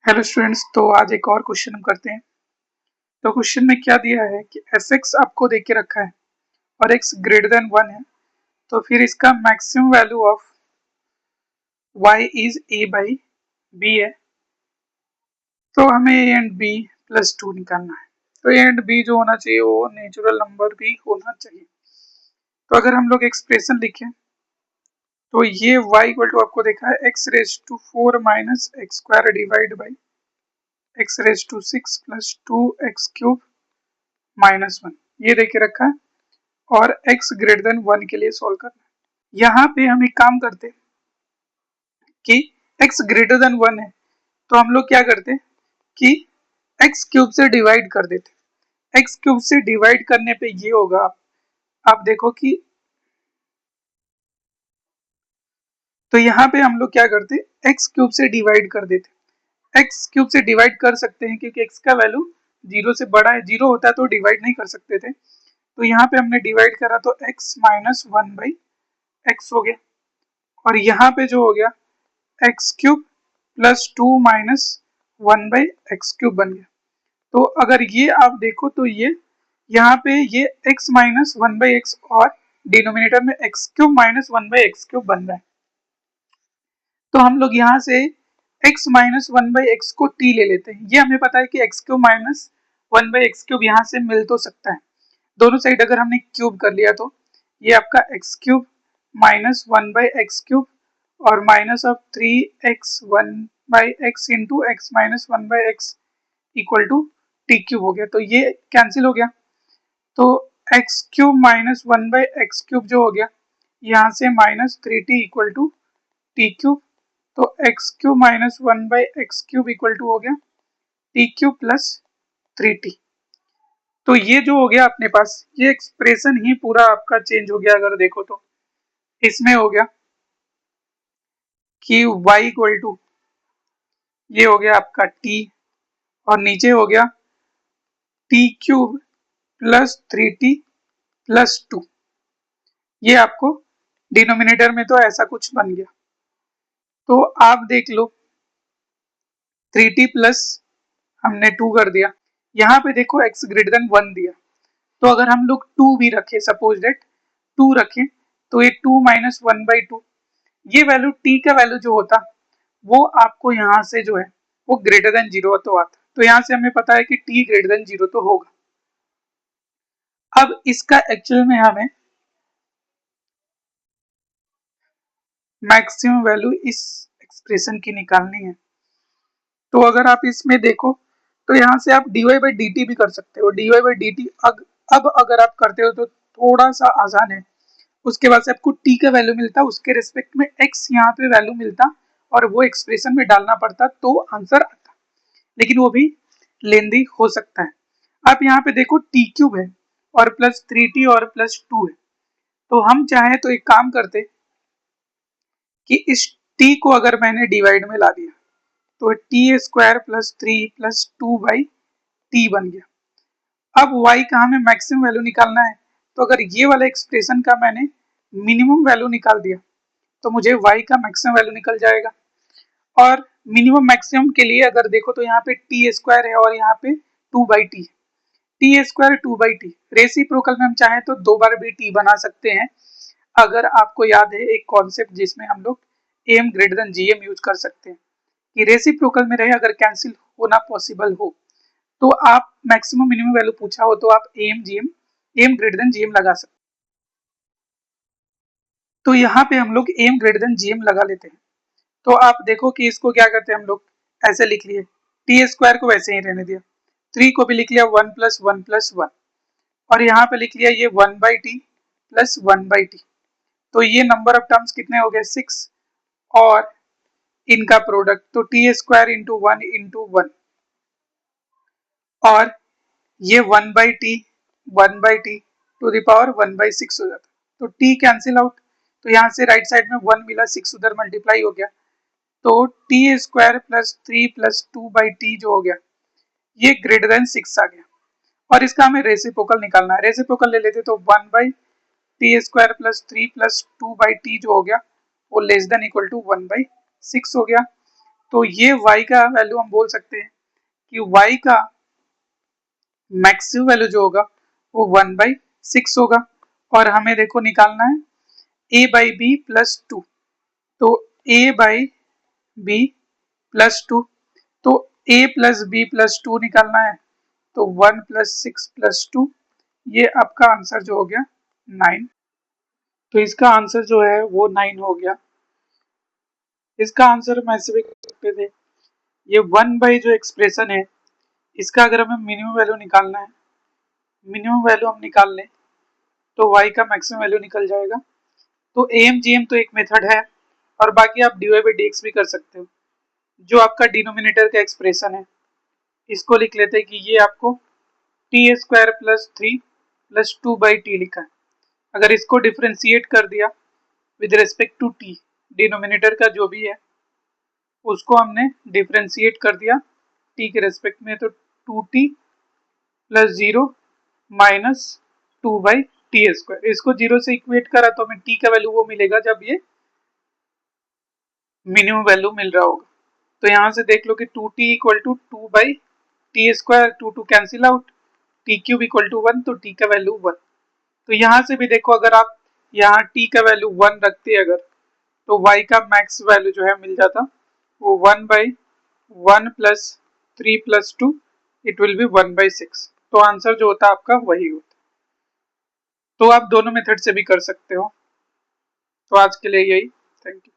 Hello students, तो आज एक और क्वेश्चन हम करते हैं। तो क्वेश्चन में क्या दिया है कि एफ एक्स आपको दे के रखा है और एक्स ग्रेटर देन 1 है। तो फिर इसका maximum value of y is a by b है। तो हमें ए एंड बी प्लस 2 निकालना है। तो ए एंड बी जो होना चाहिए वो नेचुरल नंबर भी होना चाहिए। तो अगर हम लोग एक्सप्रेशन लिखें तो ये वाई इक्वल टू आपको देखा है x raise to 4 minus x square divide by x raise to 6 plus 2 x cube minus 1 ये देके रखा है और x ग्रेटर देन 1 के लिए सॉल्व करना है। यहाँ पे हम एक काम करते कि x ग्रेटर देन 1 है तो हम लोग क्या करते कि x क्यूब से डिवाइड कर देते। x क्यूब से डिवाइड करने पे ये होगा, आप देखो कि तो यहाँ पे हम लोग क्या करते x क्यूब से डिवाइड कर देते। x क्यूब से डिवाइड कर सकते हैं क्योंकि x का वैल्यू 0 से बड़ा है, 0 होता तो डिवाइड नहीं कर सकते थे। तो यहाँ पे हमने डिवाइड करा तो x माइनस 1 बाई एक्स हो गया और यहाँ पे जो हो गया x cube plus 2 minus 1 by x cube बन गया। तो अगर ये आप देखो तो ये यहाँ पे ये x माइनस 1 बाई एक्स और डिनोमिनेटर में x cube minus 1 by x cube बन रहा है। तो हम लोग यहाँ से x माइनस 1 बाई एक्स को t ले लेते हैं। ये हमें पता है कि x cube minus 1 by x cube यहाँ से मिल तो सकता है। दोनों साइड अगर हमने क्यूब कर लिया तो ये आपका x cube minus 1 by x cube और minus of 3x 1 by x into x minus 1 by x equal to t cube हो गया। तो ये कैंसिल हो गया। तो x cube minus 1 by x cube जो हो गया यहाँ से minus 3t equal to t cube. तो x cube minus 1 by x cube equal to हो गया टी क्यूब प्लस 3t। तो ये जो हो गया अपने पास ये एक्सप्रेशन ही पूरा आपका चेंज हो गया। अगर देखो तो इसमें हो गया कि y इक्वल टू ये हो गया आपका t और नीचे हो गया T cube plus 3t plus 2। ये आपको डिनोमिनेटर में तो ऐसा कुछ बन गया। तो आप देख लो 3t प्लस हमने 2 कर दिया। यहाँ पे देखो x ग्रेटर देन 1 दिया। तो अगर हम लोग 2 भी रखें, सपोज डेट 2 रखें तो ये 2 माइनस 1 बाई 2 ये वैल्यू t का वैल्यू जो होता वो आपको यहाँ से जो है वो ग्रेटर देन 0 तो आता। तो यहाँ से हमें पता है कि t ग्रेटर देन 0 तो होगा। अब इसका एक्चुअल में हमें मैक्सिमम वैल्यू इस एक्सप्रेशन की निकालनी है। तो अगर आप इसमें देखो तो यहाँ से आप dy बाई डी टी भी कर सकते हो। dy बाई डी टी अब अगर आप करते हो तो थोड़ा सा आसान है। उसके बाद से आपको t का वैल्यू मिलता, उसके रिस्पेक्ट में x यहाँ पे वैल्यू मिलता और वो एक्सप्रेशन में डालना पड़ता तो आंसर आता, लेकिन वो भी लेंदी हो सकता है। आप यहाँ पे देखो टी क्यूब है और प्लस 3t और प्लस 2 है। तो हम चाहें तो एक काम करते कि इस t को अगर मैंने डिवाइड में ला दिया तो T square plus 3 plus 2 by T बन गया। अब y का हमें मैक्सिमम वैल्यू निकालना है। तो अगर ये वाला एक्सप्रेशन का मैंने मिनिमम वैल्यू निकाल दिया तो मुझे y का मैक्सिमम वैल्यू निकल जाएगा। और मिनिमम मैक्सिमम के लिए अगर देखो तो यहाँ पे टी स्क्वायर है और यहाँ पे 2 बाई टी है। T square 2 by T reciprocal में हम चाहें तो 2 बार भी टी बना सकते हैं। अगर आपको याद है एक कॉन्सेप्ट जिसमें हम लोग m greater than g m use कर सकते हैं कि रेसिप्रोकल में रहे अगर कैंसिल होना पॉसिबल हो तो आप मैक्सिमम मिनिमम वैल्यू पूछा हो तो आप एम ग्रेटर देन जीएम लगा सकते। तो यहाँ पे हम लोग एम ग्रेटर देन जीएम लगा लेते हैं। तो आप देखो कि इसको क्या करते हैं हम लोग ऐसे लिख लिए, टी स्क्वायर को वैसे ही रहने दिया, 3 को भी लिख लिया 1 + 1 + 1 और यहाँ पे लिख लिया ये 1 by T plus 1 by T. तो ये नंबर ऑफ टर्म्स कितने हो गए 6 और इनका प्रोडक्ट तो टी स्क्वायर इंटू 1 और ये 1 by t to the power 1/6 हो जाता। तो t कैंसिल आउट, तो यहाँ से राइट साइड में 1 मिला, 6 उधर मल्टीप्लाई हो गया। तो T square plus 3 plus 2 by T जो हो गया ये ग्रेटर देन 6 आ गया और इसका हमें रेसिप्रोकल निकालना है। रेसिप्रोकल ले लेते तो 1/t² plus 3 plus 2 by T जो हो गया वो लेस देन इक्वल टू 1/6 हो गया। तो ये y का वैल्यू हम बोल सकते हैं कि y का मैक्सिमम वैल्यू जो होगा वो 1/6 होगा। और हमें देखो निकालना है a बाई बी प्लस 2। तो a बाई बी प्लस 2, तो a प्लस बी प्लस 2 निकालना है, तो 1 प्लस 6 प्लस 2, ये आपका आंसर जो हो गया 9। तो इसका आंसर जो है वो 9 हो गया। इसका आंसर हम ऐसे भी कर सकते थे, ये 1 बाई जो एक्सप्रेशन है इसका अगर हमें मिनिमम वैल्यू निकालना है, मिनिमम वैल्यू हम निकाल लें तो y का मैक्सिमम वैल्यू निकल जाएगा। तो AMGM तो एक मेथड है, और बाकी आप dy बाई dx भी कर सकते हो। जो आपका डिनोमिनेटर का एक्सप्रेशन है इसको लिख लेते हैं कि ये आपको t square plus 3 plus 2 by t लिखा है। अगर इसको डिफ्रेंशिएट कर दिया with respect to t, denominator का जो भी है उसको हमने डिफ्रेंशिएट कर दिया टी के रेस्पेक्ट में, तो 2t plus 0 minus 2 by t square. इसको 0 से इक्वेट करा तो हमें टी का वैल्यू वो मिलेगा जब ये मिनिमम वैल्यू मिल रहा होगा। तो यहाँ से देख लो कि 2t equal to 2 by t square, 2 cancel out, t cube equal to 1, तो टी का वैल्यू 1। तो यहाँ से भी देखो अगर आप यहाँ टी का वैल्यू 1 रखते अगर, तो y का मैक्स वैल्यू जो है मिल जाता वो 1/1 plus 3 plus 2, it will be 1/6। तो आंसर जो होता आपका वही होता। तो आप दोनों मेथड से भी कर सकते हो। तो आज के लिए यही, थैंक यू।